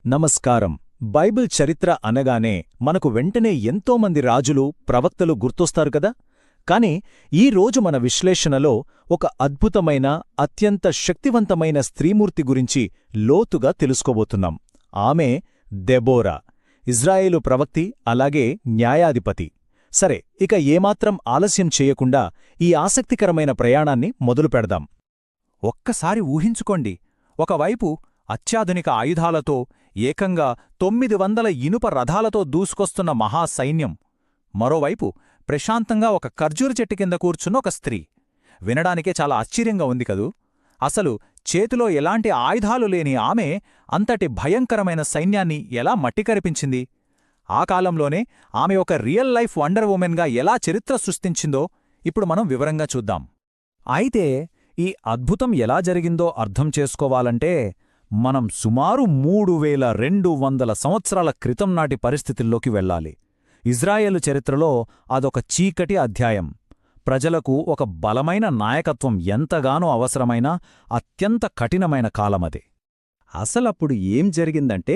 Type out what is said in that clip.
నమస్కారం. బైబిల్ చరిత్ర అనగానే మనకు వెంటనే ఎంతోమంది రాజులు, ప్రవక్తలు గుర్తొస్తారు కదా. కాని ఈ రోజు మన విశ్లేషణలో ఒక అద్భుతమైన, అత్యంత శక్తివంతమైన స్త్రీమూర్తి గురించి లోతుగా తెలుసుకోబోతున్నాం. ఆమె దెబోరా, ఇజ్రాయేలు ప్రవక్తి, అలాగే న్యాయాధిపతి. సరే, ఇక ఏమాత్రం ఆలస్యం చేయకుండా ఈ ఆసక్తికరమైన ప్రయాణాన్ని మొదలుపెడదాం. ఒక్కసారి ఊహించుకోండి, ఒకవైపు అత్యాధునిక ఆయుధాలతో ఏకంగా 900 ఇనుప రథాలతో దూసుకొస్తున్న మహాసైన్యం, మరోవైపు ప్రశాంతంగా ఒక ఖర్జూర చెట్టు కింద కూర్చున్న ఒక స్త్రీ. వినడానికే చాలా ఆశ్చర్యంగా ఉంది కదూ. అసలు చేతిలో ఎలాంటి ఆయుధాలు లేని ఆమె అంతటి భయంకరమైన సైన్యాన్ని ఎలా మట్టికరిపించింది? ఆ కాలంలోనే ఆమె ఒక రియల్ లైఫ్ వండర్ ఉమెన్గా ఎలా చరిత్ర సృష్టించిందో ఇప్పుడు మనం వివరంగా చూద్దాం. అయితే ఈ అద్భుతం ఎలా జరిగిందో అర్థం చేసుకోవాలంటే మనం సుమారు 3200 సంవత్సరాల క్రితం నాటి పరిస్థితుల్లోకి వెళ్ళాలి. ఇజ్రాయేలు చరిత్రలో అదొక చీకటి అధ్యాయం. ప్రజలకు ఒక బలమైన నాయకత్వం ఎంతగానో అవసరమైన అత్యంత కఠినమైన కాలమది. అసలప్పుడు ఏం జరిగిందంటే,